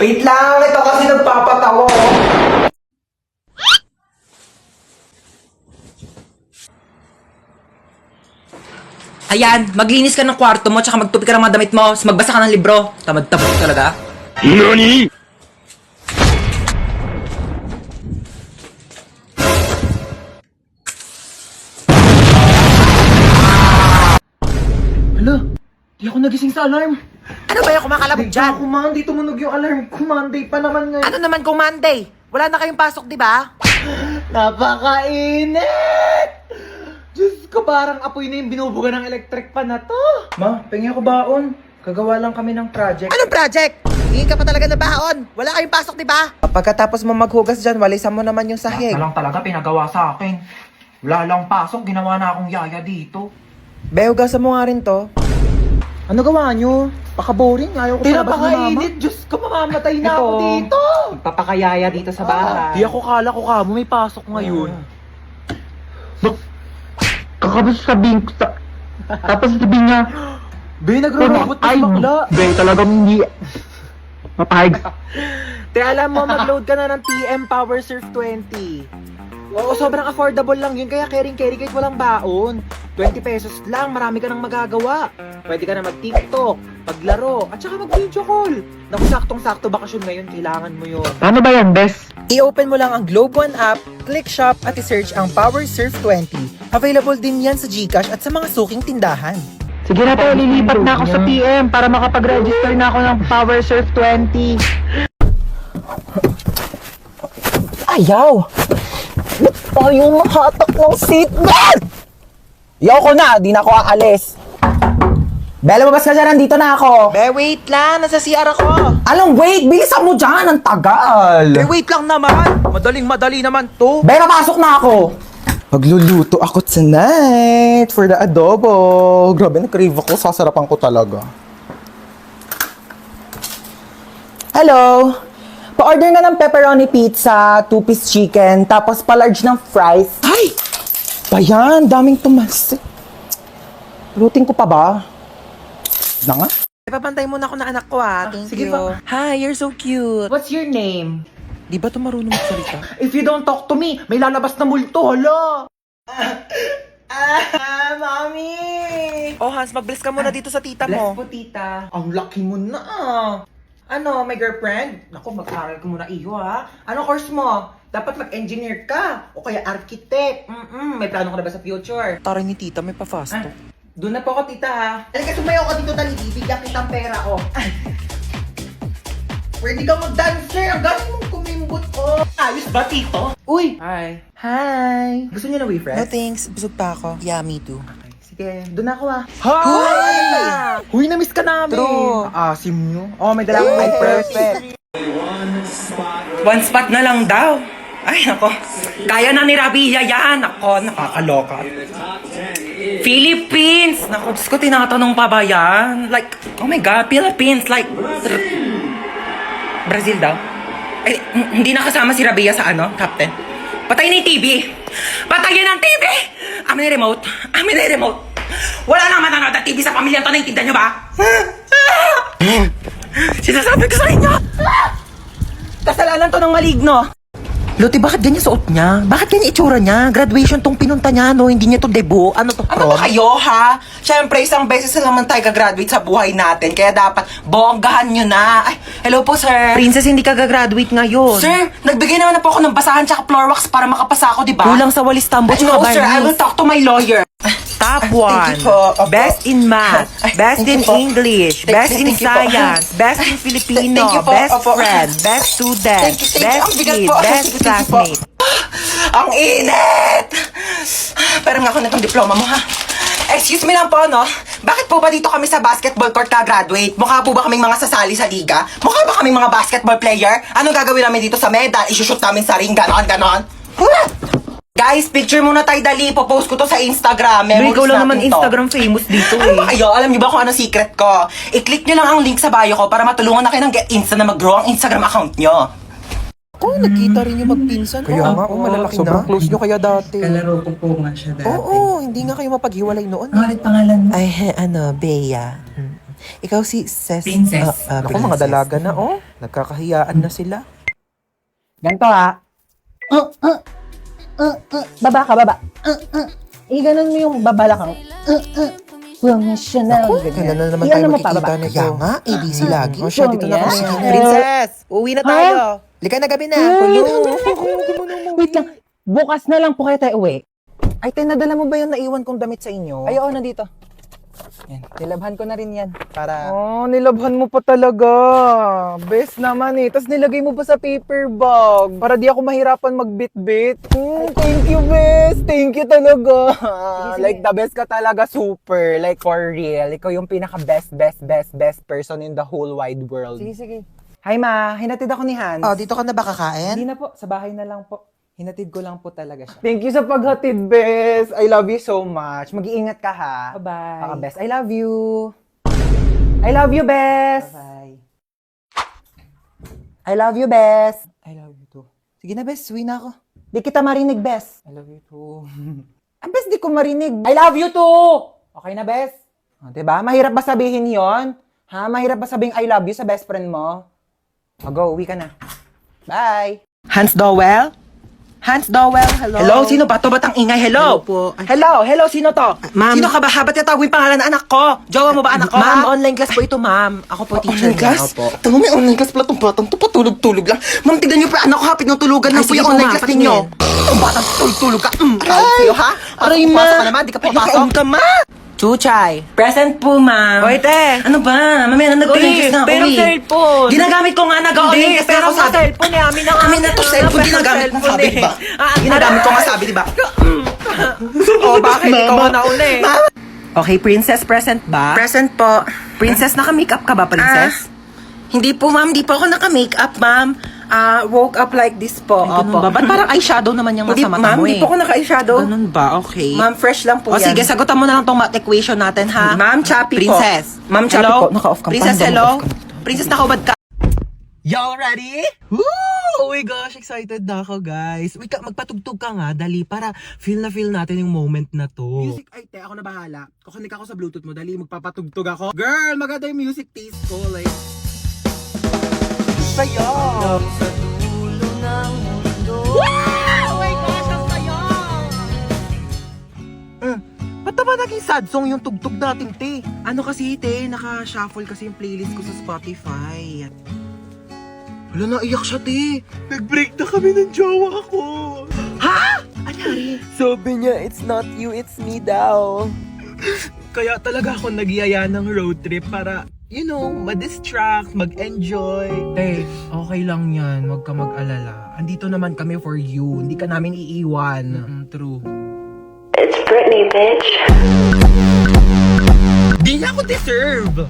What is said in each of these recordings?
Wait lang, ito kasi nagpapatawa. Ayan, maglinis ka ng kwarto mo, tsaka magtupi ka ng mga damit mo, tapos magbasa ka ng libro. Tamad-tabok talaga. NANI?! Hala, di ako nagising sa alarm. Ano ba yung kumakalabog dyan? Kumandi, tumunog yung alarm. Kumandi pa naman ngayon. Ano naman kung Monday? Wala na kayong pasok, di ba? Napakainit! Diyos ko, parang apoy na yung binubuga ng electric pan na to. Ma, pengi ako baon. Kagawa lang kami ng project. Anong project? Hindi ka pa talaga na baon. Wala kayong pasok, di ba? Pagkatapos mo maghugas dyan, walisan mo naman yung sahig. Lang talaga pinagawa sa akin. Wala lang pasok, ginawa na akong yaya dito. Be, hugasan mo nga rin to. Ano gawa nyo? Paka-boring. Ayaw ko sa labas na mama. Diyos ko, mamamatay na ako dito. Magpapakayaya dito sa bahay. Di ako kala ko ka mo may pasok ngayon. Kakabas sabihin ko sa... Tapos sabihin niya, Be, nagro-robot na si bakla. Be, talagang hindi... Mapahig. Te, alam mo, mag-load ka na ng TM Power Surf 20. Oo, sobrang affordable lang yun. Kaya caring-carry kahit walang baon. 20 pesos lang, marami ka nang magagawa. Pwede ka na mag-TikTok, maglaro, at saka mag-video call. Naku, saktong-sakto bakasyon ngayon, kailangan mo yun. Paano ba yan, Bes? I-open mo lang ang Globe One app, click shop at i-search ang Power Surf 20. Available din yan sa GCash at sa mga suking tindahan. Sige na tayo, lilipat na ako sa PM para makapag-register na ako ng Power Surf 20. Ayaw! Ba't tayo mahatak ng seatbelt? Yaw ko na, di na ako aalis. Bella, mabas ka dyan, nandito na ako. Be, wait lang. Nasa CR ako. Anong wait? Bilisan mo dyan, ang tagal. Be, wait lang naman. Madaling-madali naman to. Bella, pasok na ako. Magluluto ako tonight for the adobo. Grabe, na-crave ako. Sasarapan ko talaga. Hello? Pa-order na ng pepperoni pizza, 2-piece chicken, tapos pa-large ng fries. Ay! Bayan, daming tumas. Lutin ko pa ba? Na nga? Papantay muna ako na anak ko, ha. Thank sige you. pa. Hi, you're so cute. What's your name? Di ba ito marunong magsalita? If you don't talk to me, may lalabas na multo, hala! Mami! Oh, Hans, mag-bless ka muna dito sa tita Bless mo. po, tita. Ang laki mo na, ah. Ano, may girlfriend? Naku, mag-aral ka muna iyo, ha? Anong course mo? Dapat mag-engineer ka. O kaya architect. May plano ka na ba sa future? Taray ni tita, may pa-fast to. Doon na po ako, tita, ha? Halika, sumayaw ka dito, dali. Bibigyan kitang pera, oh. Pwede kang mag-dancer. Ang galing mong kumimbot, oh. Ayos ba, tito? Uy! Hi. Hi! Gusto niyo na No WeFriend? thanks, busog pa ako. Yeah, me too. Sige, doon na ako, ah. Hi! Huy, na-miss ka namin! True. Asim nyo. Oh, may dala akong perfect. One spot na lang daw. Ay, nako. Kaya na ni Rabia yan. Nako, nakakaloka. Philippines! Nako, Diyos ko, tinatanong pa ba yan? Like, oh my God, Philippines, like... Brazil daw? Eh, hindi nakasama si Rabia sa ano, Captain? Patay na yung TV! Patayin ang TV! Amin na remote! Amin na remote! Wala nang manonood ng TV sa pamilya to, naiintindihan nyo ba? Sinasabi ko sa inyo! Kasalanan to ng maligno! Loti, bakit ganyan suot niya? Bakit ganyan itsura niya? Graduation tong pinunta niya, no? Hindi niya to debut. Ano to, prom? Ano ba kayo, ha? Siyempre, isang beses na naman tayo gagraduate sa buhay natin. Kaya dapat, bonggahan nyo na. Ay, hello po, sir. Princess, hindi ka gagraduate ngayon. Sir, nagbigay naman na po ako ng basahan tsaka floor wax para makapasa ako, di ba? Kulang sa walis tambo tsaka No, sir, I will talk to my lawyer. Top Thank 1, you po. Opo. best in math, best Thank in you po. English, best in Thank you po. science, best in Filipino, Thank you po. best Opo. friend, best student, Thank you. best Ang bigat kid, po. best Thank you po. classmate. Ang init! Pero nga ako na itong diploma mo, ha? Excuse me lang po, no? Bakit po ba dito kami sa basketball court ka-graduate? Mukha po ba kaming mga sasali sa liga? Mukha ba kaming mga basketball player? Anong gagawin namin dito sa medal? Isushoot namin sa ring, ganon. Guys, picture muna tayo, dali. Popost ko to sa Instagram. Pero Memories ikaw lang natin naman to. Instagram famous dito Ano eh. ba kayo? Alam niyo ba kung ano secret ko? I-click niyo lang ang link sa bio ko para matulungan na kayo ng Get Insta na mag-grow ang Instagram account niyo. Oh, nagkita rin yung magpinsan. Kaya nga, malalaki sobrang na. Close nyo kaya dati. Kalaro ko po nga siya dati. Oo, hindi nga kayo mapaghiwalay noon. Ano ulit pangalan mo? Ay, ano, Bea. Ikaw si Ses... Princess. Ako, mga dalaga na, oh. Nagkakahiyaan na sila. Ganto ha. Baba ka, baba. Iganon mo yung babalakang. Professional. Kailan na naman tayo makikita na Kaya nga, ABC lagi. O siya, dito na ako. Sige, Princess, uwi na tayo. Lika na, gabi na. Wait lang. Bukas na lang po kayo tayo uwi. Ay, tinadala mo ba yung naiwan kong damit sa inyo? Ay, oo, nandito. Yan. Nilabhan ko na rin yan. Para... Oh, nilabhan mo pa talaga. Best naman eh. Tapos nilagay mo pa sa paper bag. Para di ako mahirapan magbit-bit. Thank you, best. Thank you talaga. Like, the best ka talaga, super. Like, for real. Ikaw yung pinaka-best person in the whole wide world. Sige, sige. Hi, ma. Hinatid ako ni Hans. Oh, dito ka na ba kakain? Hindi na po. Sa bahay na lang po. Hinatid ko lang po talaga siya. Thank you sa paghatid, best. I love you so much. Mag-iingat ka, ha? Bye-bye. Baka-best. I love you. I love you, best. Bye-bye. I love you, best. I love you too. Sige na, best. Uwi na ako. Di kita marinig, best. I love you too. Best, di ko marinig. I love you too. Okay na, best? Diba? Mahirap ba sabihin yon? Ha? Mahirap ba sabihin I love you sa best friend mo? Go, uwi ka na. Bye. Hans Dowell? Hans Dowell, hello? Hello, sino ba to? Ba't ang ingay? Hello? po. Ay, Hello, sino to? ma'am. Sino ka ba? Ba't yung pangalan ng anak ko? Jowa mo ba anak ko? Ma'am, ha? online class po ito, ma'am. Ako po, teacher Online niya. class? Opo. Tango, may online class pala itong batang to. Patulog-tulog lang. Ma'am, tignan niyo pa anak ko ha. Pinutulugan Ay, lang po sige yung po, online ma'am. class Patingin. ninyo. Itong batang tulog ka. Aray sa'yo ha? Aray, Pasok ma. ka naman. Di ka Ay, papasok. nakaon ka, ma. Chuchay. Present po, ma'am. Hoy, te. Ano ba? Mamaya na nag-online class na ako pero eh. cellphone. Ginagamit ko nga nag-online class. Pero sabi, cellphone eh. Amin na nga. amin na to cellphone. Ginagamit mo sabi, di ba? Ginagamit ko nga sabi, di ba? Oh, bakit? Ikaw ang nauna eh. Okay, princess, present ba? Present po. Princess, naka-makeup ka ba, princess? Hindi po, ma'am. Hindi po ako naka-makeup, ma'am. Woke up like this po. Opo. Ba't parang eyeshadow naman yung Hindi, nasa mata ma'am. mo eh? Hindi po ako naka-eyeshadow. Ganun ba? Okay. Ma'am, fresh lang po O yan. sige, sagutan mo na lang tong math equation natin, ha? Ma'am, choppy po. Princess. Ma'am, choppy Hello? po. Naka-off ka. Princess, Paano ba hello? naka-off ka? Princess, nakaubad ka. Y'all ready? Woo! Oh my gosh, excited na ako, guys. Wait, magpatugtog ka nga, dali, para feel natin yung moment na to. Music, ay, te, ako na bahala. Kukunik ako sa Bluetooth mo, dali, magpapatugtog ako. Girl, maganda yung music taste ko, like... Saya! Ba't naman naging sad song yung tugtog natin, te? Ano kasi, te, naka-shuffle kasi yung playlist ko sa Spotify. Wala, naiyak siya, te. Nag-break na kami ng jowa ko. Ha? Anyari? Sabi niya, it's not you, it's me daw. Kaya talaga ako nagyaya ng road trip para, you know, ma-distract, mag-enjoy. Te, okay lang yan. Huwag ka mag-alala. Andito naman kami for you. Hindi ka namin iiwan. True. It's Britney, bitch. Di niya ako deserve.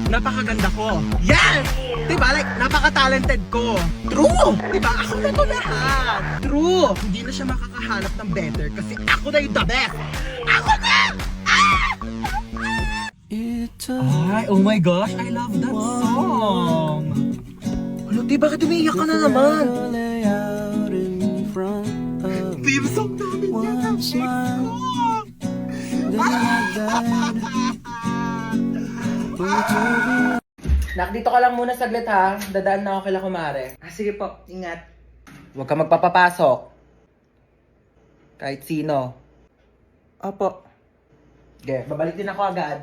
Napakaganda ko. Yes! Diba? Like, napaka-talented ko. True! Diba? Ako na to lahat. True! Hindi na siya makakahanap ng better kasi ako na yung the best. Ako na! Ay, oh my gosh, I love that song. Ano, di, bakit umiiyak ka na naman? Theme song namin yan, ang ex ko. Nak, dito ka lang muna saglit, ha? Dadaan na ako kila kumare. Sige po, ingat. Huwag ka magpapapasok. Kahit sino. Opo. Okay, babalik din ako agad.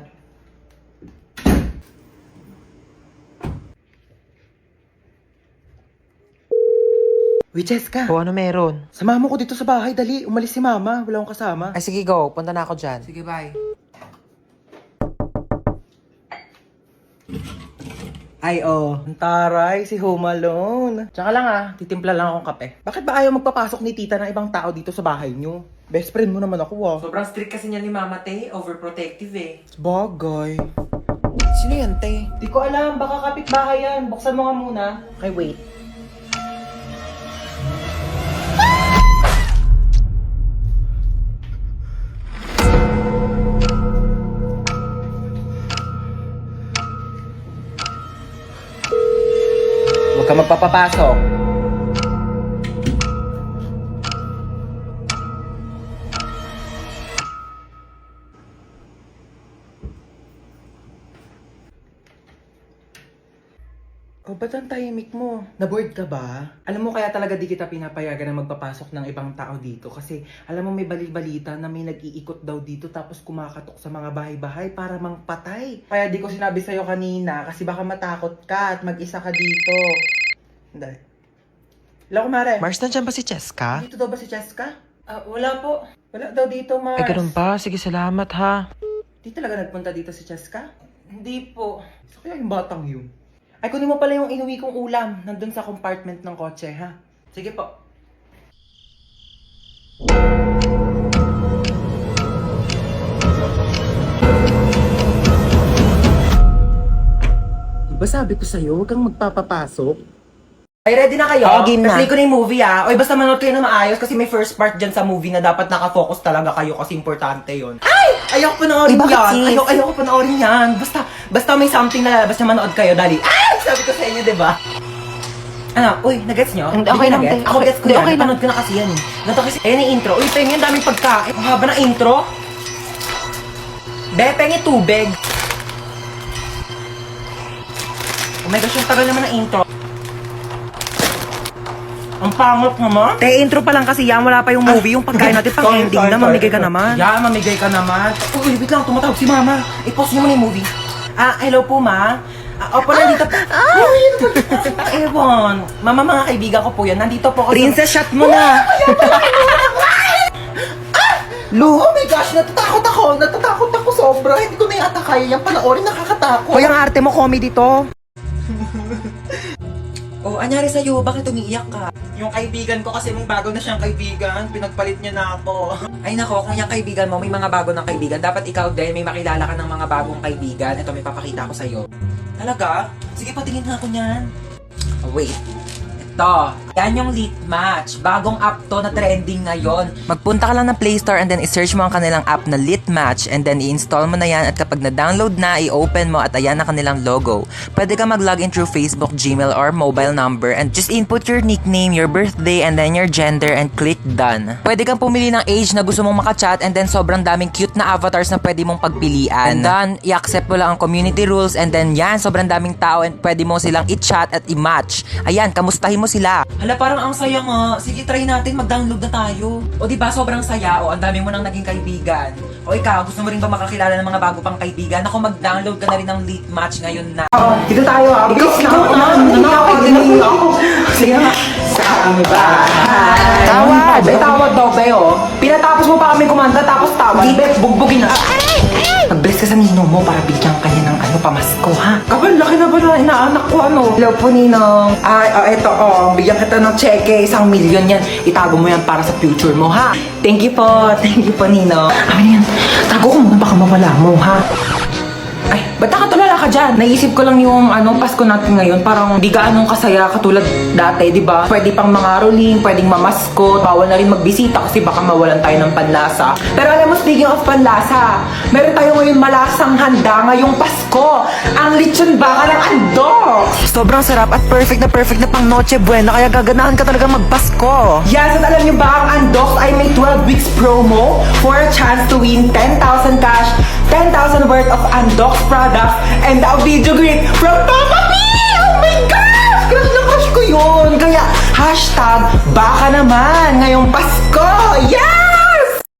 Uy, Jessica. O, ano meron? Samahan mo ko dito sa bahay. Dali, umalis si mama. Wala akong kasama. Ay, sige, go. Punta na ako dyan. Sige, bye. Ay, oh. Ang taray, si Home Alone. Tsaka lang titimpla lang akong kape. Bakit ba ayaw magpapasok ni tita ng ibang tao dito sa bahay niyo? Best friend mo naman ako, Sobrang strict kasi niya ni Mama Te. Overprotective eh. Bagay. Sino yan, Te? Di ko alam, baka kapitbahay yan. Buksan mo nga muna. Okay, wait. Huwag ka magpapapasok. Oh, ba't ang tahimik mo? Na-bored ka ba? Alam mo, kaya talaga di kita pinapayagan na magpapasok ng ibang tao dito. Kasi, alam mo, may balita na may nag-iikot daw dito tapos kumakatok sa mga bahay-bahay para mangpatay. Kaya di ko sinabi sa'yo kanina kasi baka matakot ka at mag-isa ka dito. Dali. Hello, kumare. Mars, nandiyan ba si Cheska? Dito daw ba si Cheska? Wala po. Wala daw dito, Mars. Ay, ganun ba? Sige, salamat ha. Di talaga nagpunta dito si Cheska? Hindi po. So, kaya yung batang yun? Ay, kunin mo pala yung inuwi kong ulam. Nandun sa compartment ng kotse, ha? Sige po. Diba sabi ko sa'yo, huwag kang magpapapasok? Ay, ready na kayo? Oo, game na. Play ko na yung movie, ah. Oy, basta manood kayo na maayos kasi may first part dyan sa movie na dapat nakafocus talaga kayo kasi importante yon. Ay! Ayoko panoorin yan. Ayoko panoorin yan. Basta may something na lalabas na manood kayo, dali. Ay! Sabi ko sa inyo, diba? Ano? Uy, nagets nyo? Hindi, okay lang, Nagets? te. Ako gets ko Hindi, yan. okay lang. Napanood ko na kasi yan. Eh. Ganito kasi, ayun yung intro. Uy, pengen, daming pagkain. Ang haba ng intro. Be, pengen tubig. Oh my gosh, yung tagal naman ng intro. Ang pangit naman. Te, intro pa lang kasi yan. Wala pa yung movie. Yung pagkain natin pang ending na. Mamigay ka naman. Yeah, mamigay ka naman. Uy, wait lang. Tumatawag si mama. I-pause niyo muna yung movie. Hello po, ma. Opo, nandito po. Ewan. Mama, mga kaibigan ko po yan. Nandito po ako. Princess, shot mo na. Lu, oh my gosh, natatakot ako sobra. Hindi ko na yata kaya yung panoorin, nakakatakot. Hoy, ang arte mo, comedy to. Oh, anyari sa'yo? Bakit umiiyak ka? Yung kaibigan ko kasi mong bago na siyang kaibigan, pinagpalit niya na ako. Ay nako, kung yung kaibigan mo, may mga bago ng kaibigan, dapat ikaw din, may makilala ka ng mga bagong kaibigan. Ito, may papakita ko sa'yo. Talaga? Sige, patingin nga ako niyan. Oh, wait. Ito. Yan yung Lit Match. Bagong app to na trending ngayon. Magpunta ka lang ng Play Store and then i-search mo ang kanilang app na Lit Match and then i-install mo na yan at kapag na-download na, i-open mo at ayan na kanilang logo. Pwede ka mag-login through Facebook, Gmail, or mobile number and just input your nickname, your birthday, and then your gender and click done. Pwede kang pumili ng age na gusto mong makachat and then sobrang daming cute na avatars na pwede mong pagpilian. And then, i-accept mo lang ang community rules and then yan, sobrang daming tao and pwede mo silang i-chat at i-match. Ayan, kamustahin mo sila. Hala, parang ang saya nga. Sige, try natin. Mag-download na tayo. O diba, sobrang saya. O, ang dami mo nang naging kaibigan. O ikaw, gusto mo rin ba makakilala ng mga bago pang kaibigan? Ako, mag-download ka na rin ng Lit Match ngayon na. Dito tayo, ha? Ikaw na. Sige nga. Sa bahay. Tawad! May tawad daw, Beo. Pinatapos mo pa kami kumanta, tapos tawad. Bet, bugbugin na. Mag-bless ka sa ninong mo para bigyan ka niya ng pamasko, ha? Kapal, laki na ba na inaanak ko, ano? Hello po, Ninong. Eto, bigyan kita ng cheque, 1 million yan. Itago mo yan para sa future mo, ha? Thank you po, Ninong. Amin yan. Tago ko muna baka mawala mo, ha? Ay, ba't nakatulala ka dyan? Naisip ko lang yung Pasko natin ngayon, parang di gaanong kasaya katulad dati, di ba? Pwede pang mga rolling, pwedeng mamaskot, bawal na rin magbisita kasi baka mawalan tayo ng panlasa. Pero alam mo, speaking of panlasa, meron tayo ngayon malasang handa ngayong Pasko, ang lechon baka ng andok! Sobrang sarap at perfect na pang Noche Buena kaya gaganahan ka talaga magpasko. Yes, at alam niyo ba, ang Undox ay may 12 weeks promo for a chance to win 10,000 cash, 10,000 worth of Undox products, and a video greet from Papa P! Oh my gosh! Crush na crush ko yun! Kaya, hashtag, baka naman ngayong Pasko!